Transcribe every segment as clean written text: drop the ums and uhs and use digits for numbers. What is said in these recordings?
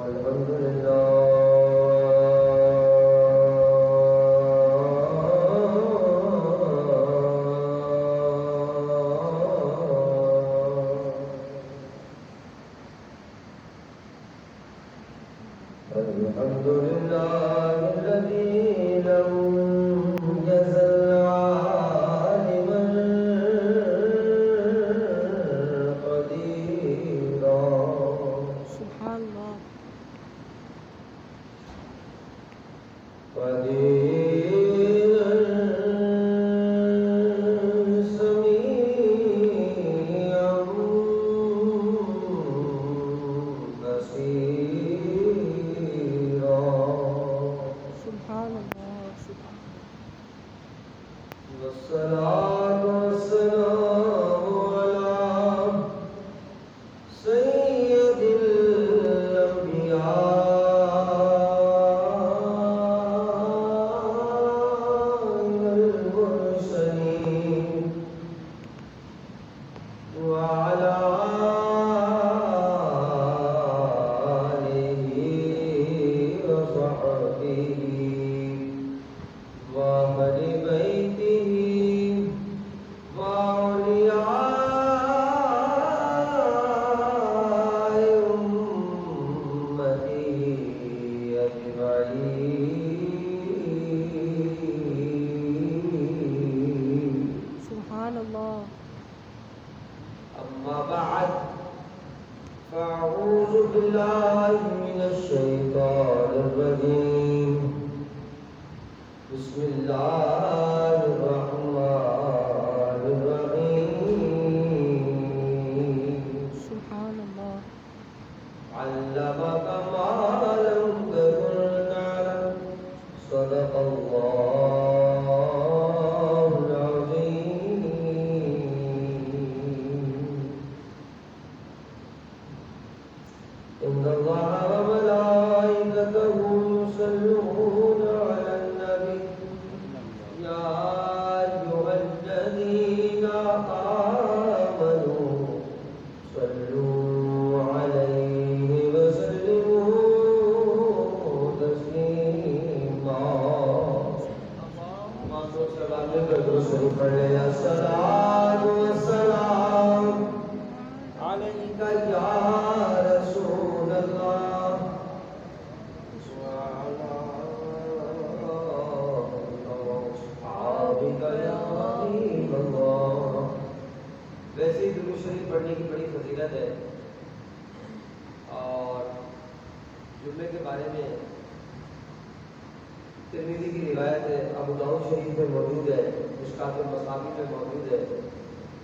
الحمد لله الحمد لله الذي لم يزل عالما قديرا سبحان الله قديرا سميعا بصيرا سبحان الله سبحان والصلاة والسلام على سيد الأنبياء والمرسلين وعلى آله وصحبه وأهل بيته وأولياء أمته أجمعين. سبحان الله. أما بعد فأعوذ بالله من الشيطان الرجيم. بسم الله الرحمن الرحيم. سبحان الله. علمك ما لم تكن تعلم. صدق الله العظيم. إن الله وملائكته يصلون على النبي يا أيها الذين آمنوا صلوا عليه وسلموا تسليما. الصلاة والسلام عليك يا رسول الله وعلى أصحابك يا حبيب الله. ویسے ہی درود شریف پڑھنے کی بڑی فضیلت ہے اور جمعے کے بارے میں ترمذی کی روایت ہے، ابو داؤد شریف میں موجود ہے، مشکات المصابیح میں موجود ہے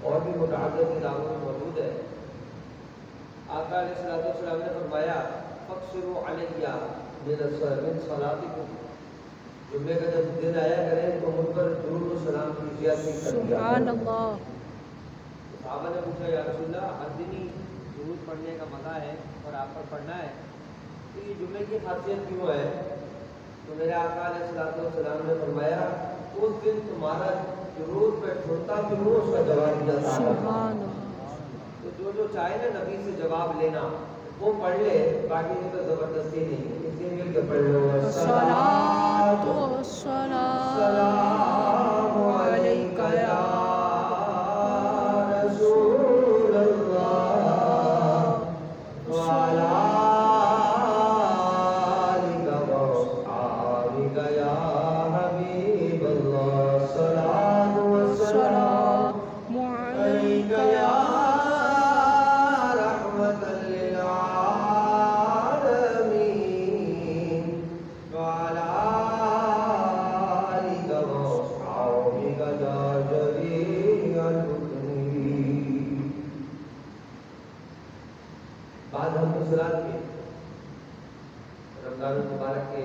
اور بھی متعدد کتابوں میں موجود ہے. آقا علیہ الصلوۃ والسلام نے فرمایا فَاقْصِرُوا عَلَيَّ مِنَ صَلَاتِكُمْ. جمعے کا جب دن آیا کریں تو مجھ پر درود و سلام کی زیادتی کر دیا. سبحان اللہ. صحابہ نے پوچھا یا رسول اللہ ہر دن ہی درود پڑھنے کا مزہ ہے اور آپ پر پڑھنا ہے تو یہ جمعے کی خاصیت کیوں ہے؟ تو میرے آقا علیہ الصلوۃ والسلام نے فرمایا اس دن تمہارا درود پہ ٹھنتا کیوں اس کا جواب دیا تھا. سبحان اللہ. تو جو چاہے نا نبی سے جواب لینا وہ پڑھ لے، باقی تو زبردستی نہیں، اس لیے مل کے پڑھ لو. الصلاۃ والسلام علیک یا رسول اللہ وعلی آلک واصحابک یا حبیب اللہ. الصلاۃ والسلام علیک یا بعد ہم گزرات کے رمضان المبارک کے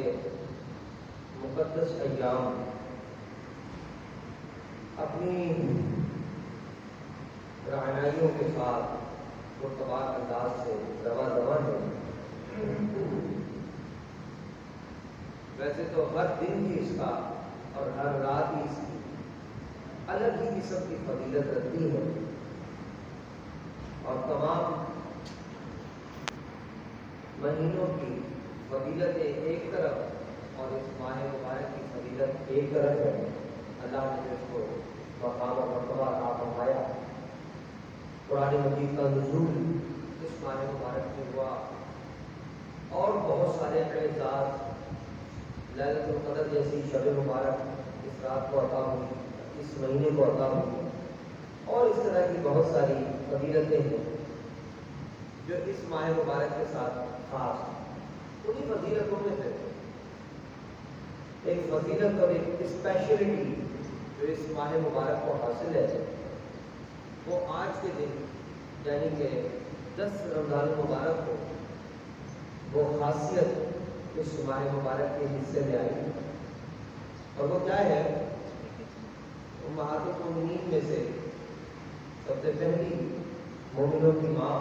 مقدس ایام اپنی رعنائیوں کے ساتھ مرتبہ انداز سے رواں رواں ہیں. ویسے تو ہر دن ہی اس کا اور ہر رات ہی اس کی الگ ہی قسم کی فضیلت رکھتی ہے اور تمام مہینوں کی فضیلتیں ایک طرف اور اس ماہ مبارک کی فضیلت ایک طرف ہے، اللہ نے اس کو مقام اور مرتبہ عطا فرمایا۔ قرآن مجید کا نزول اس ماہ مبارک میں ہوا اور بہت سارے اعزاز، لیلۃ القدر جیسی شب مبارک اس رات کو عطا ہوئی، اس مہینے کو عطا ہوئی، اور اس طرح کی بہت ساری فضیلتیں ہیں جو اس ماہ مبارک کے ساتھ خاص ہیں۔ انہیں فضیلتوں میں سے ایک فضیلت اور ایک اسپیشلٹی جو اس ماہ مبارک کو حاصل ہے وہ آج کے دن یعنی کہ 10 رمضان المبارک کو وہ خاصیت اس ماہ مبارک کے حصے میں آئی، اور وہ کیا ہے؟ امہات المؤمنین میں سے سب سے پہلی مومنوں کی ماں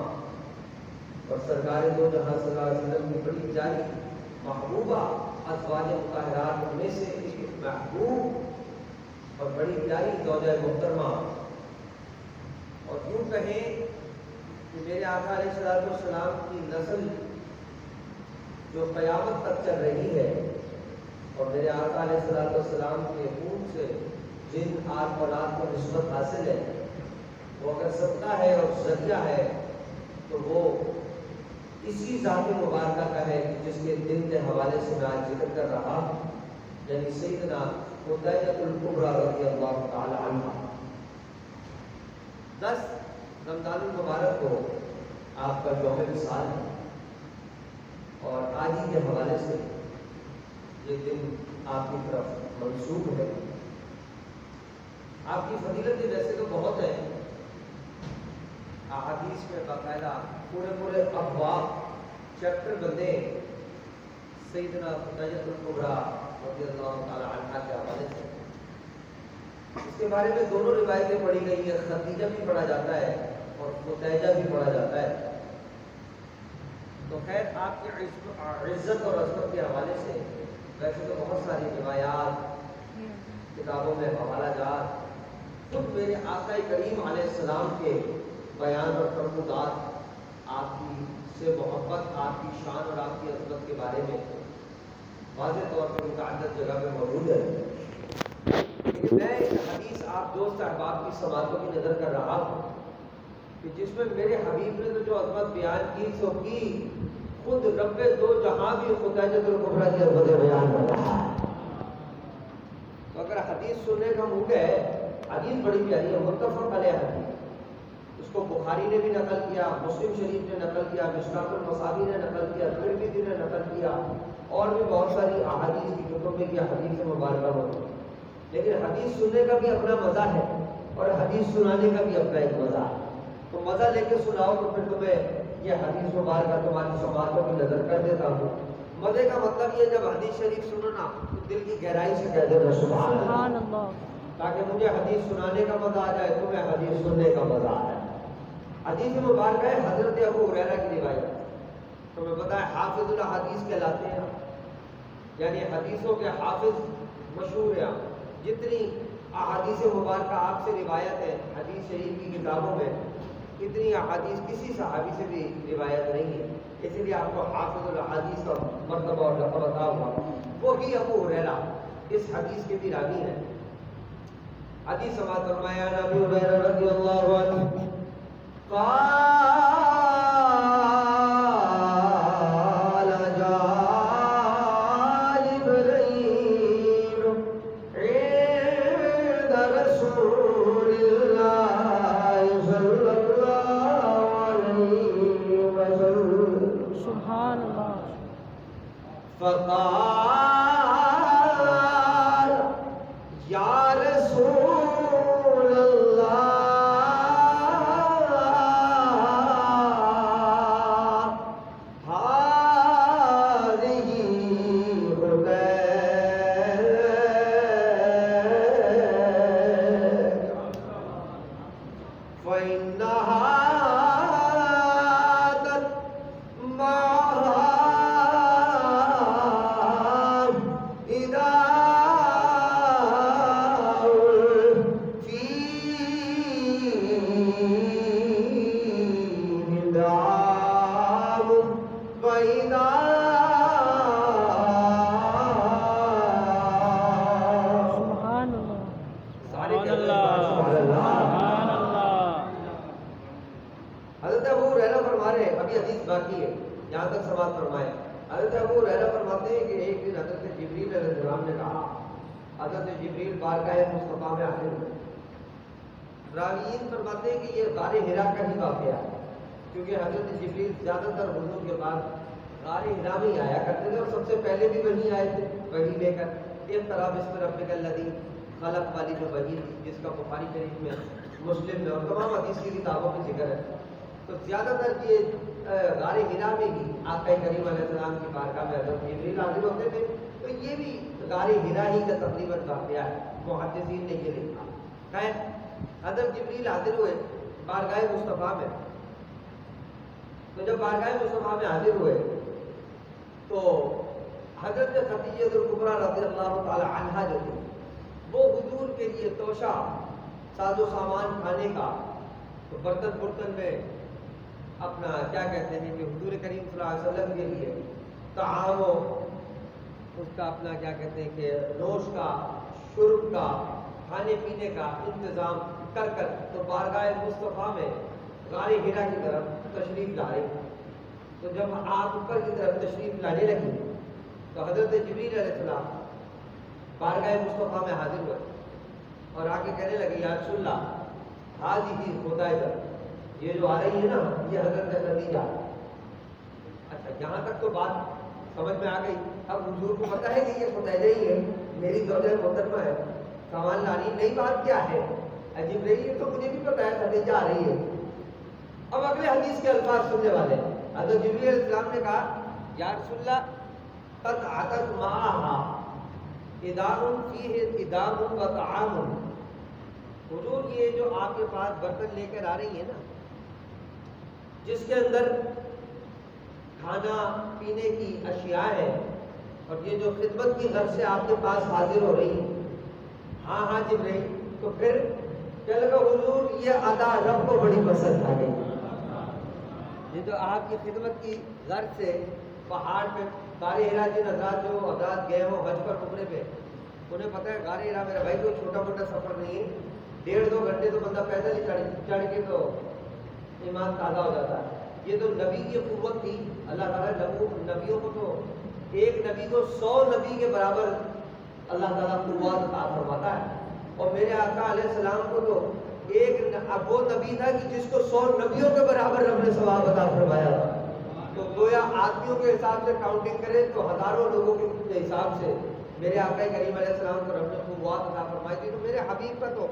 اور سرکار دو جہاں صلی اللہ علیہ وسلم کی بڑی پیاری محبوبہ ازواج مطہرات میں سے ایک محبوب اور بڑی پیاری زوجہ محترمہ، اور یوں کہیں کہ میرے آقا علیہ الصلوۃ والسلام کی نسل جو قیامت تک چل رہی ہے، اور میرے آقا علیہ الصلوۃ والسلام کے خون سے جن آج اولاد کو نسبت حاصل ہے، وہ اگر صدقہ ہے اور ذریعہ ہے تو وہ اسی ذات مبارکہ کا ہے جس کے دن کے حوالے سے میں آج ذکر کر رہا ہوں، یعنی سیدنا خدیجہ الکبریٰ رضی اللہ تعالی عنہ۔ 10 رمضان المبارک کو آپ کا یوم وصال ہے، اور آج ہی کے حوالے سے یہ دن آپ کی طرف منسوب ہے۔ آپ کی فضیلتیں ویسے تو بہت ہیں، احادیث میں باقاعدہ پورے ابواب چیپٹر بندے سیدنا خدیجہ الکبریٰ رضی اللہ تعالی عنہا کے حوالے سے۔ اس کے بارے میں دونوں روایتیں پڑھی گئی ہیں، خدیجہ بھی پڑھا جاتا ہے اور خدیجہ بھی پڑھا جاتا ہے۔ تو خیر آپ کی عزت اور عظمت کے حوالے سے ویسے تو بہت ساری روایات، کتابوں میں حوالہ جات، خود میرے آقا کریم علیہ السلام کے بیان اور فرمودات آپ کی سے محبت، آپ کی شان اور آپ کی عظمت کے بارے میں واضح طور پر متعدد جگہ پہ موجود ہے، لیکن میں ایک حدیث آپ دوست احباب کی سماعتوں کی نظر کر رہا ہوں کہ جس میں میرے حبیب نے تو جو عظمت بیان کی سو کی، خود رب دو جہاں بھی خدیجہ الکبریٰ کی عظمت بیان کر رہا ہے۔ تو اگر حدیث سننے کا موڈ ہے، حدیث بڑی پیاری ہے، متفق علیہ حدیث، اس کو بخاری نے بھی نقل کیا، مسلم شریف نے نقل کیا، مشکات المصابیح نے نقل کیا، ترمذی نے نقل کیا، اور بھی بہت ساری احادیث کی کتب میں کیا حدیث مبارکہ ہوتی ہے۔ لیکن حدیث سننے کا بھی اپنا مزہ ہے اور حدیث سنانے کا بھی اپنا ایک مزہ ہے، تو مزہ لے کے سناؤ تو پھر تمہیں یہ حدیث مبارکہ تمہاری سماعتوں کی نظر کر دیتا ہوں۔ مزے کا مطلب یہ جب حدیث شریف سنو نا تو دل کی گہرائی سے کہہ دینا سبحان اللہ، تاکہ مجھے حدیث سنانے کا مزہ آ جائے، تمہیں حدیث سننے کا مزہ آ جائے۔ حدیث مبارکہ ہے حضرت ابو ہریرہ کی روایت، تمہیں پتہ ہے حافظ الحدیث کہلاتے ہیں، یعنی حدیثوں کے حافظ مشہور ہیں۔ جتنی احادیث مبارکہ آپ سے روایت ہے حدیث شریف کی کتابوں میں، اتنی احادیث کسی صحابی سے بھی روایت نہیں ہے، اس لیے آپ کو حافظ الحدیث کا مرتبہ اور لقب عطا ہوا۔ وہی ابو ہریرہ اس حدیث کے بھی راوی ہیں۔ حدیث سماعت فرمایا، ابو ہریرہ رضی اللہ عنہ قال فقال یا رسول اللہ باقی ہے، یہاں تک سماعت فرمائے۔ حضرت ابو ہریرہ فرماتے ہیں کہ ایک دن حضرت جبریل علیہ السلام نے کہا، حضرت جبریل بارگاہ مصطفیٰ میں حاضر ہوئے۔ راویین فرماتے ہیں کہ یہ غار حرا کا ہی واقعہ ہے، کیونکہ حضرت جبریل زیادہ تر حضور کے بعد غار حرا میں ہی آیا کرتے تھے، اور سب سے پہلے بھی وہیں آئے تھے، وہی لے کر اقرأ باسم ربک الذی خلق والی جو وحی تھی، جس کا بخاری شریف میں، مسلم میں اور تمام حدیث کی کتابوں میں ذکر ہے۔ تو زیادہ تر یہ غار حرا میں ہی آقا کریم علیہ السلام کی بارگاہ میں حضرت جبریل حاضر ہوتے تھے، تو یہ بھی غار حرا ہی کا تقریباً واقعہ ہے، محدثین نے یہ لکھا۔ خیر، حضرت جبریل حاضر ہوئے بارگاہ مصطفیٰ میں، تو جب بارگاہ مصطفیٰ میں حاضر ہوئے تو حضرت خدیجہ الکبریٰ رضی اللہ تعالی عنہا جو تھی، وہ حضور کے لیے توشہ، ساز و سامان کھانے کا، تو برتن میں اپنا کیا کہتے ہیں کہ حضور کریم صلی اللہ علیہ وسلم کے لیے طعام و اس کا اپنا کیا کہتے ہیں کہ نوش کا، شرب کا، کھانے پینے کا انتظام کر تو بارگاہ مصطفیٰ میں غار حرا کی طرف تشریف لا رہی۔ تو جب آپ اوپر کی طرف تشریف لانے لگی تو حضرت جبریل علیہ السلام بارگاہ مصطفیٰ میں حاضر ہوئے اور آ کے کہنے لگے، یا رسول اللہ ہذہ خدیجہ، یہ جو آ رہی ہے نا یہ حضرت خدیجہ۔ اچھا، یہاں تک تو بات سمجھ میں آ گئی۔ اب حضور کو پتا ہے کہ یہ خدیجہ ہی ہے، میری زوجہ محترمہ ہے، سامان لانی، نئی بات کیا ہے؟ جبریل تو مجھے بھی پتا ہے خدیجہ آ رہی ہے۔ اب اگلے حدیث کے الفاظ سننے والے ہیں۔ حضرت جبریل علیہ السلام نے کہا، یا رسول اللہ قد عطت معها ادام فیہ ادام و طعام، حضور یہ جو آپ کے پاس برتن لے کر آ رہی ہے نا، جس کے اندر کھانا پینے کی اشیاء ہے، اور یہ جو خدمت کی غرض سے آپ کے پاس حاضر ہو رہی ہے، ہاں جبریل، تو پھر کہنے لگا حضور یہ ادا رب کو بڑی پسند آ گئی۔ یہ جو آپ کی خدمت کی غرض سے پہاڑ پہ غار حرا، جن حضرات جو حضرات گئے ہوں حج پر عمرے پہ، انہیں پتہ ہے غار حرا میرا بھائی کوئی چھوٹا موٹا سفر نہیں ہے، 1.5-2 گھنٹے تو بندہ پیدل ہی چڑھ کے تو ایمان تازہ ہو جاتا ہے۔ یہ تو نبی کی قوت تھی، اللہ تعالیٰ نبیوں کو تو ایک نبی کو 100 نبی کے برابر اللہ تعالیٰ قوت عطا فرماتا ہے، اور میرے آقا علیہ السلام کو تو ایک وہ نبی تھا کہ جس کو 100 نبیوں کے برابر رب نے ثواب عطا فرمایا تھا۔ تو گویا آدمیوں کے حساب سے کاؤنٹنگ کریں تو ہزاروں لوگوں کے حساب سے میرے آقا کریم علیہ السلام کو رب نے قوت عطا فرمائی تھی۔ تو میرے حبیب کا تو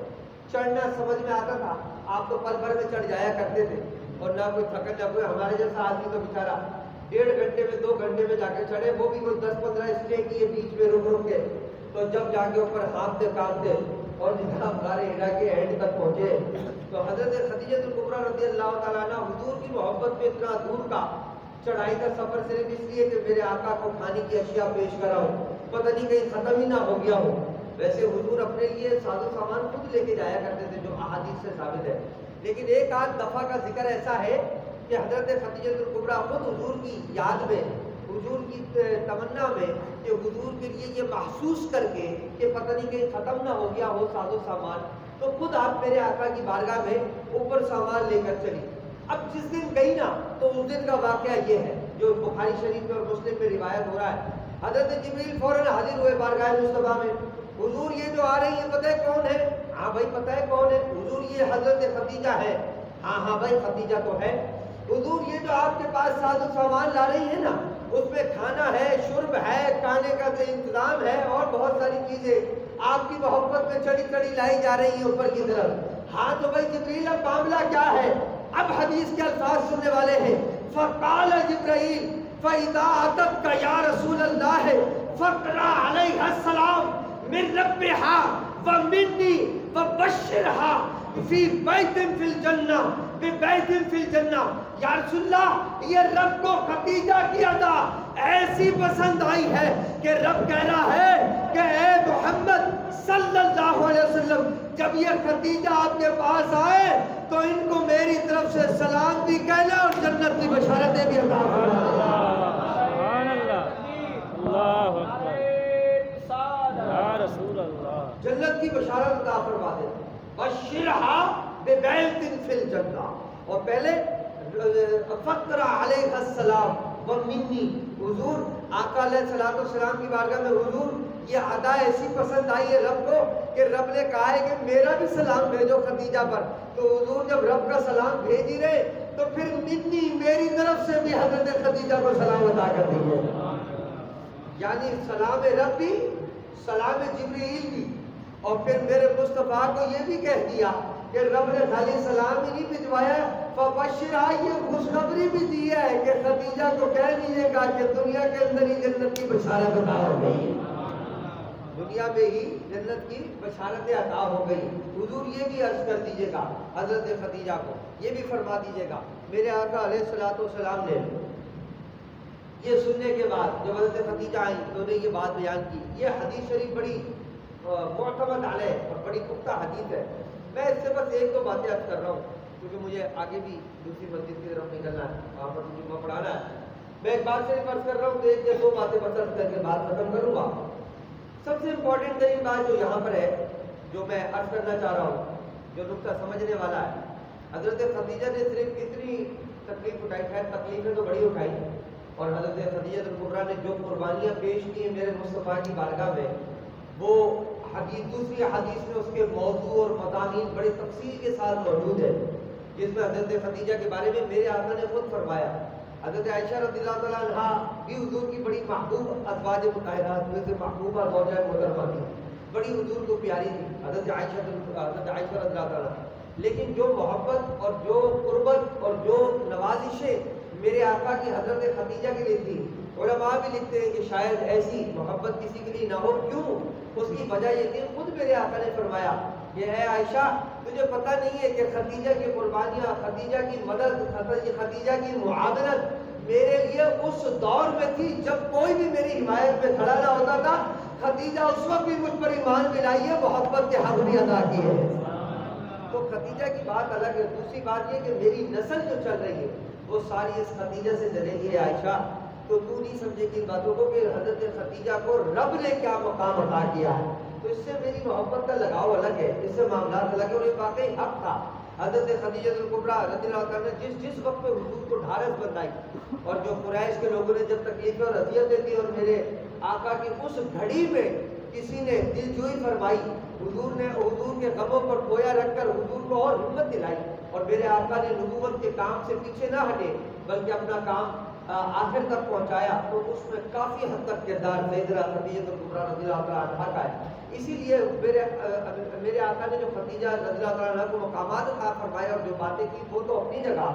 چڑھنا سمجھ میں آتا تھا، آپ تو پل بھر میں چڑھ جایا کرتے تھے، اور نہ کوئی تھکن نہ کوئی، ہمارے جیسا آدمی تو بیچارہ 1.5 گھنٹے میں 2 گھنٹے میں جا کے چڑھے، وہ بھی کوئی 10-15 اسٹے کیے بیچ میں رک کے، تو جب جا کے اوپر ہانپتے کانپتے اور جناب غار حرا کے اینڈ تک پہنچے تو حضرت خدیجہ الکبریٰ رضی اللہ تعالیٰ عنہ حضور کی محبت میں اتنا دور کا چڑھائی کا سفر صرف اس لیے کہ میرے آقا کو کھانے کی اشیاء پیش کرا ہو، پتہ نہیں کہیں ختم ہی نہ ہو گیا ہو۔ ویسے حضور اپنے لیے ساز و سامان خود لے کے جایا کرتے تھے، جو احادیث سے ثابت ہے، لیکن ایک آدھ دفعہ کا ذکر ایسا ہے کہ حضرت خدیجہ الکبریٰ خود حضور کی یاد میں، حضور کی تمنا میں، کہ حضور کے لیے یہ محسوس کر کے کہ پتہ نہیں کہیں ختم نہ ہو گیا ہو ساز و سامان، تو خود آپ میرے آقا کی بارگاہ میں اوپر سامان لے کر چلی۔ اب جس دن گئی نا تو اس دن کا واقعہ یہ ہے جو بخاری شریف میں اور مسلم میں روایت ہو رہا ہے، حضرت جبریل فوراً حاضر ہوئے بارگاہ مصطفیٰ میں، حضور یہ جو آ رہی ہے پتہ ہے کون ہے؟ ہاں بھائی پتہ ہے کون ہے؟ حضور یہ حضرت خدیجہ ہے۔ ہاں بھائی خدیجہ تو ہے۔ حضور یہ جو آپ کے پاس ساز و سامان لا رہی ہے نا، اس میں کھانا ہے، شرب ہے، کھانے کا انتظام ہے، اور بہت ساری چیزیں آپ کی محبت میں چڑی چڑی لائی جا رہی ہیں اوپر کی طرف۔ ہاں تو بھائی جبریل اب معاملہ کیا ہے؟ اب حدیث کے الفاظ سننے والے ہیں۔ فقال جبرائیل فَإِذَا أَتَتْكَ يَا رسول اللہ فَقْرَأْ عَلَيْهَا السَّلَامُ مِن رَبِّهَا وَمِنِّي وَبَشِّرْهَا فِي بَيْتٍ فِي الْجَنَّةِ بِبَيْتٍ فِي الْجَنَّةِ۔ یا رسول اللہ یہ رب کو خدیجہ کی ادا ایسی پسند آئی ہے کہ رب کہہ رہا ہے کہ اے محمد صلی اللہ علیہ وسلم، جب یہ خدیجہ آپ کے پاس آئے تو ان کو میری طرف سے سلام بھی کہنا اور جنت کی بشارتیں بھی عطا فرما۔ سبحان اللہ، اللہ اکبر، یا رسول اللہ، جنت کی بشارت عطا فرما دے۔ بشرھا ببیت فی الجنہ، اور پہلے فقرا علیہ السلام ومنی، حضور آقا علیہ السلام کی بارگاہ میں حضور یہ ادا ایسی پسند آئی ہے رب کو کہ رب نے کہا ہے کہ میرا بھی سلام بھیجو خدیجہ پر. تو حضور جب رب کا سلام بھیج ہی رہے تو پھر منی میری طرف سے بھی حضرت خدیجہ کو سلام ادا کر دیجیے. یعنی سلام رب بھی، سلام جبریل بھی، اور پھر میرے مصطفیٰ کو یہ بھی کہہ دیا کہ رب نے خالی سلام ہی نہیں بھجوایا، فبشرھا یہ خوشخبری بھی دی ہے کہ خدیجہ کو کہہ دیجیے گا کہ دنیا کے اندر ہی جنت کی بشارت عطا ہو گئی، دنیا میں ہی جنت کی بشارتیں عطا ہو گئی. حضور یہ بھی عرض کر دیجیے گا حضرت خدیجہ کو، یہ بھی فرما دیجیے گا میرے آقا علیہ السلام نے یہ سننے کے بعد جب حضرت خدیجہ آئیں تو انہیں یہ بات بیان کی. یہ حدیث شریف بڑی معتمد علیہ اور بڑی پختہ حدیث ہے. میں اس سے بس ایک دو باتیں عرض کر رہا ہوں کیونکہ مجھے آگے بھی دوسری مسجد کی طرف نکلنا ہے، وہاں پر جمعہ پڑھانا ہے. میں ایک بات صرف عرض کر رہا ہوں تو ایک یا دو باتیں بس عرض کر کے بات ختم کروں گا. سب سے امپورٹنٹ ترین بات جو یہاں پر ہے، جو میں عرض کرنا چاہ رہا ہوں، جو نقطہ سمجھنے والا ہے، حضرت خدیجہ نے صرف اتنی تکلیف اٹھائی، خیر تکلیفیں تو بڑی اٹھائی، اور حضرت خدیجہ الکبریٰ نے جو قربانیاں پیش کی ہیں میرے مصطفیٰ کی بارگاہ میں، وہ دوسری حدیث میں اس کے موضوع اور مضامین بڑے تفصیل کے ساتھ موجود ہے، جس میں حضرت خدیجہ کے بارے میں میرے آقا نے خود فرمایا. حضرت عائشہ رضی اللہ تعالیٰ عنہا بھی حضور کی بڑی محبوب ازواج مطہرات میں سے محبوبہ زوجہ محترمہ تھی، بڑی حضور کو پیاری تھی حضرت عائشہ رضی اللہ تعالیٰ. لیکن جو محبت اور جو قربت اور جو نوازشیں میرے آقا کی حضرت خدیجہ کے لیے تھی، علماء بھی لکھتے ہیں کہ شاید ایسی محبت کسی کے لیے نہ ہو. کیوں؟ اس کی وجہ یہ کہ خود میرے آقا نے فرمایا کہ اے عائشہ تجھے پتہ نہیں ہے کہ خدیجہ کی قربانیاں، خدیجہ کی مدد، خدیجہ کی معاونت میرے لیے اس دور میں تھی جب کوئی بھی میری حمایت میں کھڑا نہ ہوتا تھا. خدیجہ اس وقت بھی مجھ پر ایمان میں لائی ہے، محبت کے حق بھی ادا کیے ہیں. تو خدیجہ کی بات الگ ہے. دوسری بات یہ کہ میری نسل جو چل رہی ہے وہ ساری اس خدیجہ سے چلے گی. عائشہ تو تو نہیں سمجھے کہ ان باتوں کو کہ حضرت خدیجہ کو رب نے کیا مقام عطا کیا ہے، تو اس سے میری محبت کا لگاؤ الگ ہے، اس سے معاملات الگ ہے. اور یہ واقعی حق تھا. حضرت خدیجہ الکبریٰ رضی اللہ عنہا نے جس وقت پہ حضور کو ڈھارس بندائی، اور جو قریش کے لوگوں نے جب تکلیفیں اور اذیتیں دی اور میرے آقا کی اس گھڑی میں کسی نے دل جوئی فرمائی، حضور نے حضور کے غموں پر پویا رکھ کر حضور کو اور ہمت دلائی، اور میرے آقا نے نبوت کے کام سے پیچھے نہ ہٹے بلکہ اپنا کام آخر تک پہنچایا. تو اس میں کافی حد تک کردار سیدہ خدیجہ الکبریٰ رضی اللہ عنہا کا ہے. اسی لیے میرے آقا نے جو خدیجہ رضی اللہ عنہا کو مقامات عطا فرمائے اور جو باتیں کی وہ تو اپنی جگہ،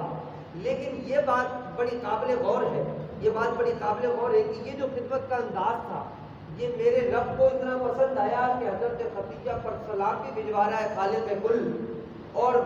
لیکن یہ بات بڑی قابل غور ہے، یہ بات بڑی قابل غور ہے کہ یہ جو خدمت کا انداز تھا یہ میرے رب کو اتنا پسند آیا کہ حضرت خدیجہ پر سلام بھی بھجوا رہا ہے خالق کل، اور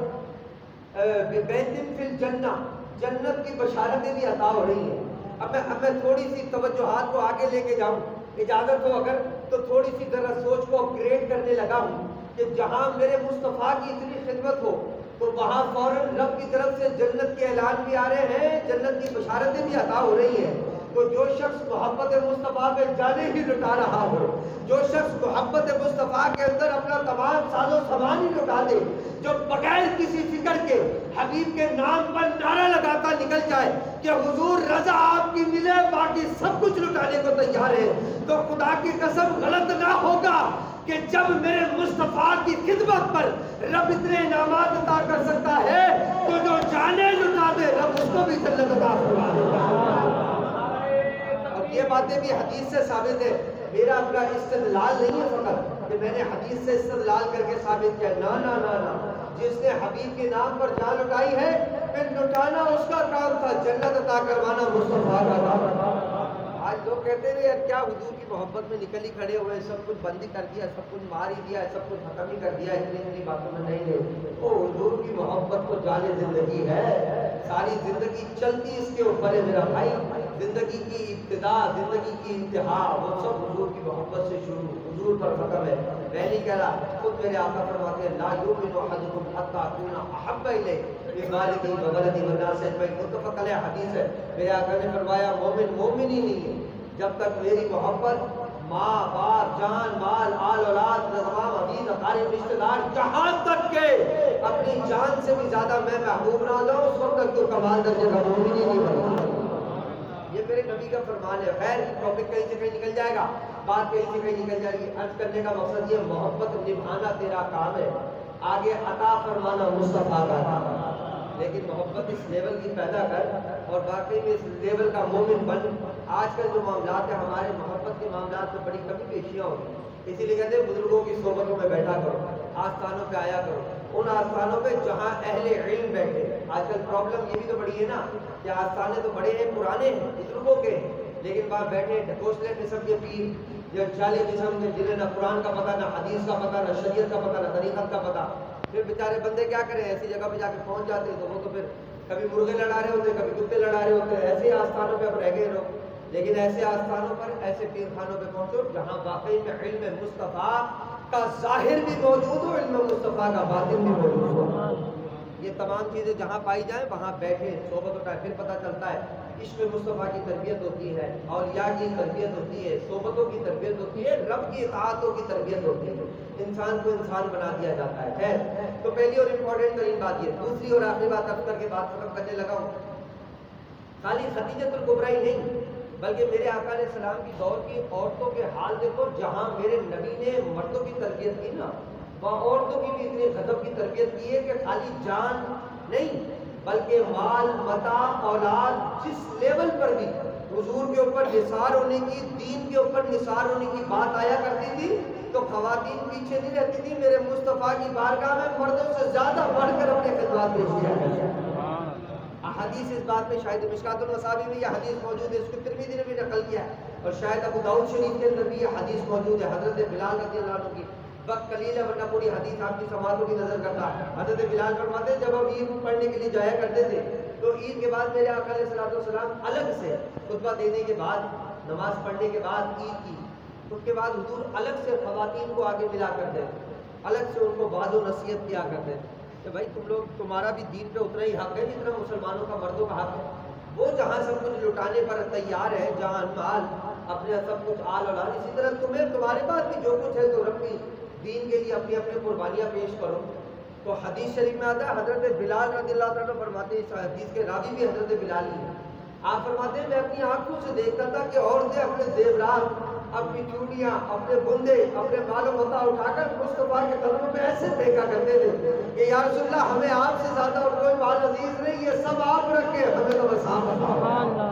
بیت فی الجنہ، جنت کی بشارتیں بھی عطا ہو رہی ہیں. اب میں تھوڑی سی توجہات کو آگے لے کے جاؤں، اجازت ہو اگر، تو تھوڑی سی ذرا سوچ کو اپگریڈ کرنے لگا ہوں کہ جہاں میرے مصطفیٰ کی اتنی خدمت ہو تو وہاں فوراً رب کی طرف سے جنت کے اعلان بھی آ رہے ہیں، جنت کی بشارتیں بھی عطا ہو رہی ہیں. تو جو شخص محبت مصطفیٰ میں جانے ہی لٹا رہا ہو، جو شخص محبت مصطفیٰ کے اندر اپنا تمام ساز و سامان ہی لٹا دے، جو بغیر کسی فکر کے حبیب کے نام پر نعرہ لگاتا نکل جائے کہ حضور رضا آپ کی ملے باقی سب کچھ لٹانے کو تیار ہے، تو خدا کی قسم غلط نہ ہوگا کہ جب میرے مصطفیٰ کی خدمت پر رب اتنے انعامات عطا کر سکتا ہے تو جو جانے لٹا دے رب اس کو بھی جنت عطا فرما دے گا. یہ باتیں بھی حدیث سے ثابت ہے. میرا اپنا استدلال نہیں ہے فقط کہ میں نے حدیث سے استدلال کر کے ثابت کیا، نا نا نا نا. جس نے حبیب کے نام پر جان لٹائی ہے پھر لٹانا اس کا کام تھا، جنت عطا کروانا مصطفیٰ کا کام تھا. آج لوگ کہتے ہیں یار کیا حضور کی محبت میں نکل ہی کھڑے ہوئے، سب کچھ بند ہی کر دیا، سب کچھ مار ہی دیا، سب کچھ ختم ہی کر دیا، اتنی باتوں میں نہیں ہے. وہ حضور کی محبت تو جان زندگی ہے، ساری زندگی چلتی اس کے اوپر ہے میرا بھائی. زندگی کی ابتدا، زندگی کی انتہا وہ سب حضور کی محبت سے شروع، حضور پر ختم ہے. میں نہیں کہہ رہا، خود میرے آقا فرماتے ہیں لا یؤمن احدکم حتی اکون احب الیہ من والدہ وولدہ والناس اجمعین. متفق علیہ حدیث ہے. میرے آقا نے فرمایا مومن ہی نہیں ہے جب تک میری محبت ماں باپ جان مال آل اولاد تمام عزیز اقارب رشتہ دار جہاں تک کے اپنی جان سے بھی زیادہ میں محبوب نہ ہو جاؤں، اس وقت تک تو کمال درجے کا مومن ہی نہیں بنتا۔ یہ میرے نبی کا فرمان ہے۔ خیر ٹاپک کہیں سے کہیں نکل جائے گا، بات کہیں سے کہیں نکل جائے گی۔ عرض کرنے کا مقصد یہ محبت نبھانا تیرا کام ہے، آگے عطا فرمانا مصطفیٰ کا کام ہے۔ لیکن محبت اس لیول کی پیدا کر اور باقی میں اس لیول کا مومن بن۔ آج کل جو معاملات ہیں ہمارے محبت کے معاملات میں بڑی کمی پیشیاں ہوتی ہیں، اسی لیے کہتے ہیں بزرگوں کی صحبتوں میں بیٹھا کرو، آستانوں پہ آیا کرو، ان آستانوں پہ جہاں اہل علم بیٹھے۔ آج کل پرابلم یہ بھی تو بڑی ہے نا کہ آستانے تو بڑے ہیں، پرانے ہیں، بزرگوں کے ہیں، لیکن وہاں بیٹھے ڈھکوسلے قسم کے پیر یا جعلی قسم کے، جنہیں نہ قرآن کا پتہ، نہ حدیث کا پتہ، نہ شریعت کا پتہ، نہ طریقت کا پتہ۔ پھر بیچارے بندے کیا کریں، ایسی جگہ پہ جا کے پہنچ جاتے ہیں تو وہ تو پھر کبھی مرغے لڑا رہے ہوتے ہیں، کبھی کتے لڑا رہے ہوتے ہیں۔ ایسے آستانوں پہ اب رہ گئے لوگ۔ لیکن ایسے آستانوں پر، ایسے پیر خانوں پہ پہنچو جہاں واقعی میں علم مصطفیٰ کا ظاہر بھی موجود ہو، علم مصطفیٰ کا باطن بھی موجود ہو۔ یہ تمام چیزیں جہاں پائی جائیں وہاں بیٹھے صحبت اٹھائے، پھر پتہ چلتا ہے عشق مصطفیٰ کی تربیت ہوتی ہے، اولیاء کی تربیت ہوتی ہے، صحبتوں کی تربیت ہوتی ہے، رب کی اطاعتوں کی تربیت ہوتی ہے، انسان کو انسان بنا دیا جاتا ہے۔ خیر تو پہلی اور امپورٹنٹ ترین بات یہ۔ دوسری اور آخری بات عرض کر کے بات ختم کرنے لگا ہوں، خالی خدیجہ الکبریٰ ہی نہیں بلکہ میرے آقا علیہ السلام کی دور کی عورتوں کے حال دیکھو۔ جہاں میرے نبی نے مردوں کی تربیت کی نا، وہاں عورتوں کی بھی اتنی غضب کی تربیت کی ہے کہ خالی جان نہیں بلکہ مال، متاع، اولاد، جس لیول پر بھی حضور کے اوپر نثار ہونے کی، دین کے اوپر نثار ہونے کی بات آیا کرتی تھی تو خواتین پیچھے نہیں رہتی تھی، میرے مصطفیٰ کی بارگاہ میں مردوں سے زیادہ بڑھ کر اپنے خدمات پیش کیا کرتے ہیں۔ حدیث اس بات میں شاید مشکات المصابیح میں یہ حدیث موجود ہے، اس کو ترمذی نے بھی نقل کیا ہے، اور شاید ابو داؤد شریف کے اندر بھی یہ حدیث موجود ہے۔ حضرت بلال رضی اللہ عنہ کی، وقت قلیل ہے ورنہ پوری حدیث آپ کی سماعتوں کی نظر کرتا ہے۔ حضرت بلال فرماتے ہیں جب ہم عید پڑھنے کے لیے جایا کرتے تھے تو عید کے بعد میرے آقا علیہ السلام الگ سے خطبہ دینے کے بعد، نماز پڑھنے کے بعد عید کی، اس کے بعد حضور الگ سے خواتین کو آگے ملا کرتے تھے، الگ سے ان کو وعظ و نصیحت کیا کرتے تھے کہ بھائی تم لوگ، تمہارا بھی دین پہ اتنا ہی حق ہے جتنا مسلمانوں کا مردوں کا حق ہے۔ وہ جہاں سب کچھ لٹانے پر تیار ہے، جہاں مال، اپنے سب کچھ آل اولاد، اسی طرح تمہیں تمہارے پاس بھی جو کچھ ہے تو رب کی دین کے لیے اپنی اپنی قربانیاں پیش کرو۔ تو حدیث شریف میں آتا ہے حضرت بلال رضی اللہ عنہ فرماتے ہیں، اس حدیث کے راوی بھی حضرت بلال ہی ہیں، آپ فرماتے ہیں میں اپنی آنکھوں سے دیکھتا تھا کہ عورتیں اپنے زیورات، اپنی چوڑیاں، اپنے بندے، اپنے مال و متاع اٹھا کر مصطفیٰ کے قدموں پہ ایسے پھینکا کرتے تھے کہ یا رسول اللہ ہمیں آپ سے زیادہ اور کوئی مال عزیز نہیں، یہ سب آپ رکھے، ہمیں تو بس آپ رکھا۔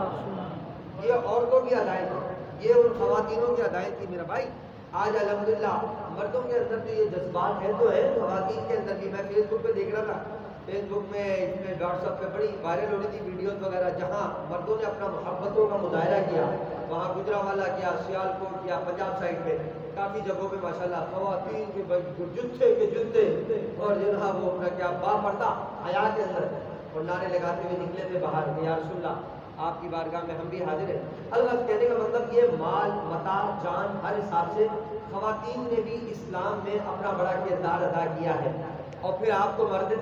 یہ عورتوں کی ادائیں تھی، یہ ان خواتینوں کی ادائیں تھی میرا بھائی۔ آج الحمدللہ مردوں کے اندر جو یہ جذبات ہیں تو ہے، خواتین کے اندر بھی۔ میں فیس بک پہ دیکھ رہا تھا، فیس بک میں، اس میں واٹس ایپ پہ بڑی وائرل ہو رہی تھی ویڈیوز وغیرہ، جہاں مردوں نے اپنا محبتوں کا مظاہرہ کیا، وہاں گجرانوالہ کیا، سیالکوٹ کیا، پنجاب سائڈ پہ کافی جگہوں پہ ماشاءاللہ خواتین کے جتھے کے جتھے اور جناب وہ اپنا کیا باپردہ حیا کے اندر اور نعرے لگاتے ہوئے نکلے تھے باہر کہ یا رسول اللہ آپ کی بارگاہ میں ہم بھی حاضر ہیں۔ الغرض کہنے کا مطلب یہ مال، متاع، جان، ہر حساب سے خواتین نے بھی اسلام میں اپنا بڑا کردار ادا کیا ہے۔ اور پھر آپ تو مرد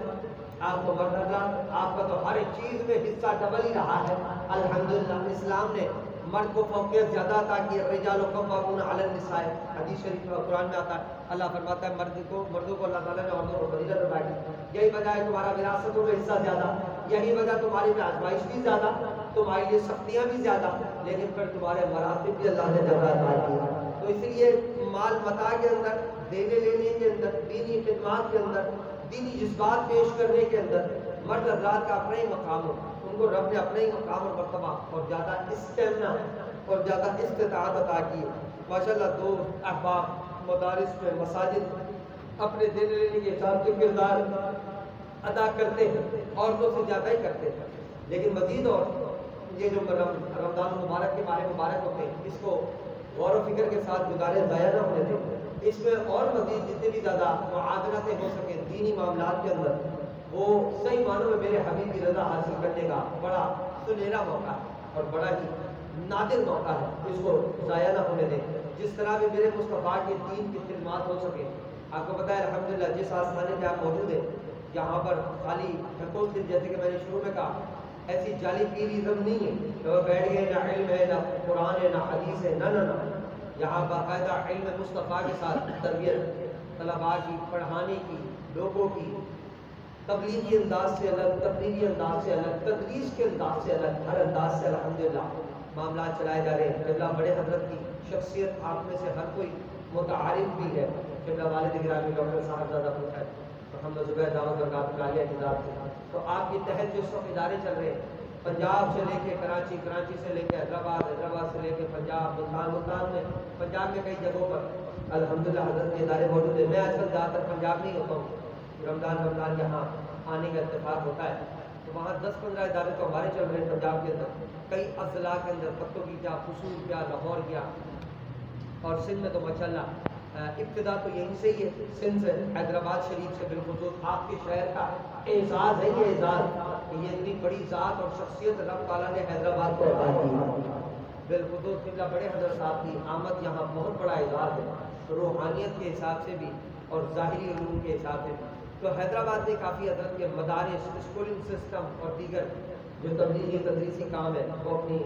حضرات، آپ کا تو ہر چیز میں حصہ ڈبل ہی رہا ہے الحمدللہ۔ اسلام نے مرد کو فوقیت زیادہ عطا کی ہے، الرجال قوامون علی النساء، حدیث شریف قرآن میں آتا ہے، اللہ فرماتا ہے مردوں کو اللہ تعالیٰ نے عورتوں کو فضیلت عطا کی۔ یہی وجہ ہے تمہارا وراثتوں میں حصہ زیادہ، یہی وجہ تمہاری میں آزمائش بھی زیادہ، تمہارے لیے سختیاں بھی زیادہ، لیکن پھر تمہارے مراتب بھی اللہ نے زیادہ عطا کی۔ تو اس لیے مال متاع کے اندر، دینے لینے کے اندر، دینی خدمات کے اندر، دینی جذبات پیش کرنے کے اندر مرد حضرات کا اپنا ہی مقام ہو، ان کو رب نے اپنا ہی مقام اور مرتبہ اور زیادہ اسٹیمنا اور زیادہ استطاعت عطا کی۔ ماشاءاللہ دو احباب مدارس میں، مساجد اپنے دینے لینے کے حساب سے کردار ادا کرتے ہیں، عورتوں سے زیادہ ہی کرتے ہیں۔ لیکن مزید اور یہ جو رمضان مبارک کے ماہ مبارک ہوتے ہیں، اس کو غور و فکر کے ساتھ گزارے ضائع نہ ہونے دیں۔ اس میں اور مزید جتنے بھی زیادہ معاونتیں ہو سکیں دینی معاملات کے اندر، وہ صحیح معنوں میں میرے حبیب کی رضا حاصل کرنے کا بڑا سنہرا موقع ہے اور بڑا ہی نادر موقع ہے، اس کو ضائع نہ ہونے دیں۔ جس طرح بھی میرے مصطفیٰ کے دین کی خدمات ہو سکے، آپ کو پتہ ہے الحمدللہ جس آستانے پہ آپ موجود ہیں یہاں پر خالی ٹھکوس دن، جیسے کہ میں نے شروع میں کہا، ایسی جعلی پیریزم نہیں ہے کہ وہ بیٹھ گئے، نہ علم ہے، نہ قرآن ہے، نہ حدیث ہے، نہ یہاں باقاعدہ علم مصطفیٰ کے ساتھ تربیت طلباء کی پڑھانے کی، لوگوں کی تبلیغی انداز سے الگ، تقریری انداز سے الگ، تدریس کے انداز سے الگ، ہر انداز سے الحمدللہ معاملات چلائے جا رہے ہیں۔ قبلہ بڑے حضرت کی شخصیت آپ میں سے ہر کوئی متعارف بھی ہے، قبلہ والد گرامی ڈاکٹر صاحبزادہ محمد زبیر دعوت برکاتہ العالیہ کی ذات سے۔ تو آپ کے تحت جو سب ادارے چل رہے ہیں، پنجاب سے لے کے کراچی، کراچی سے لے کے حیدرآباد، حیدرآباد سے لے کے پنجاب، ملتان میں، پنجاب میں کئی جگہوں پر الحمدللہ حضرت کے ادارے موجود ہیں۔ میں آج کل زیادہ تر پنجاب نہیں ہوتا ہوں، رمضان یہاں آنے کا اتفاق ہوتا ہے، تو وہاں 10-15 ادارے تو ہمارے چل رہے ہیں پنجاب کے اندر، کئی اضلاع کے اندر، پتوں کی کیا، قصور کیا، لاہور کیا، اور سندھ میں تو ماشاءاللہ ابتدا تو یہیں سے ہی ہے، سندھ سے، حیدرآباد شریف سے بالخصوص آپ کے شہر کا اعزاز ہے، یہ اعزاز کہ یہ اتنی بڑی ذات اور شخصیت رب تعالیٰ نے حیدرآباد کو عطا کی۔ بالخصوص قبلہ بڑے حضرت صاحب کی آمد یہاں بہت بڑا اعزاز ہے، روحانیت کے حساب سے بھی اور ظاہری علوم کے حساب سے بھی۔ تو حیدرآباد میں کافی حضرت کے مدارس، اسکولنگ سسٹم اور دیگر جو تبلیغی تدریسی کام ہے وہ اپنی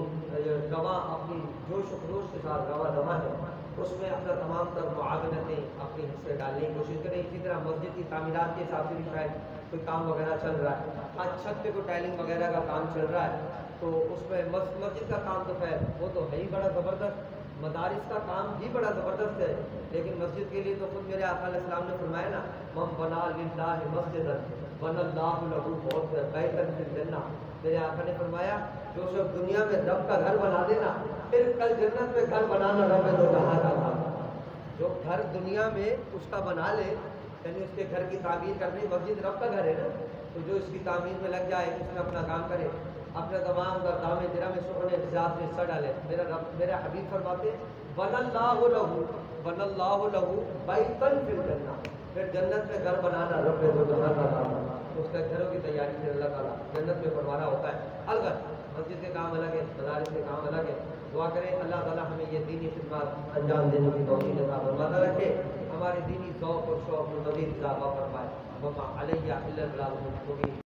رواں، اپنی جوش و خروش کے ساتھ رواں ہے، اس میں اپنا تمام تر معاونتیں اپنے حصے ڈالنے کی کوشش کریں۔ اسی طرح مسجد کی تعمیرات کے حساب سے بھی شاید کوئی کام وغیرہ چل رہا ہے، آج چھت پہ کوئی ٹائلنگ وغیرہ کا کام چل رہا ہے، تو اس میں مسجد کا کام تو خیر وہ تو ہے ہی بڑا زبردست، مدارس کا کام بھی بڑا زبردست ہے، لیکن مسجد کے لیے تو خود میرے آقا علیہ السلام نے فرمایا نا، من بنا للہ مسجدا بنى اللہ لہ بیتا فی الجنہ۔ میرے آقا نے فرمایا جو شخص دنیا میں رب کا گھر بنا دینا، پھر کل جنت میں گھر بنانا رب دو جہاں کا تھا۔ جو گھر دنیا میں اس کا بنا لے، یعنی اس کے گھر کی تعمیر کرنے، مسجد رب کا گھر ہے نا، تو جو اس کی تعمیر میں لگ جائے، اس میں اپنا کام کرے، اپنے تمام دام درہم سخن اجزاء میں حصہ ڈالے، میرا حبیب فرماتے بنى اللہ لہ بیتا فی الجنہ، پھر جنت میں گھر بنانا رب دو جہاں کا کام ہے۔ اس کا گھروں کی تیاری سے اللہ تعالیٰ جنت میں فرمانا ہوتا ہے۔ البتہ مسجد کے کام الگ ہے، مدارس کے کام الگ ہے۔ دعا کریں اللہ تعالیٰ ہمیں یہ دینی خدمات انجام دینے کی توفیق عطا فرماتا رکھے، ہمارے دینی ذوق اور شوق میں مزید اضافہ فرمائے۔ وما علیہ الا البلاغ المبین۔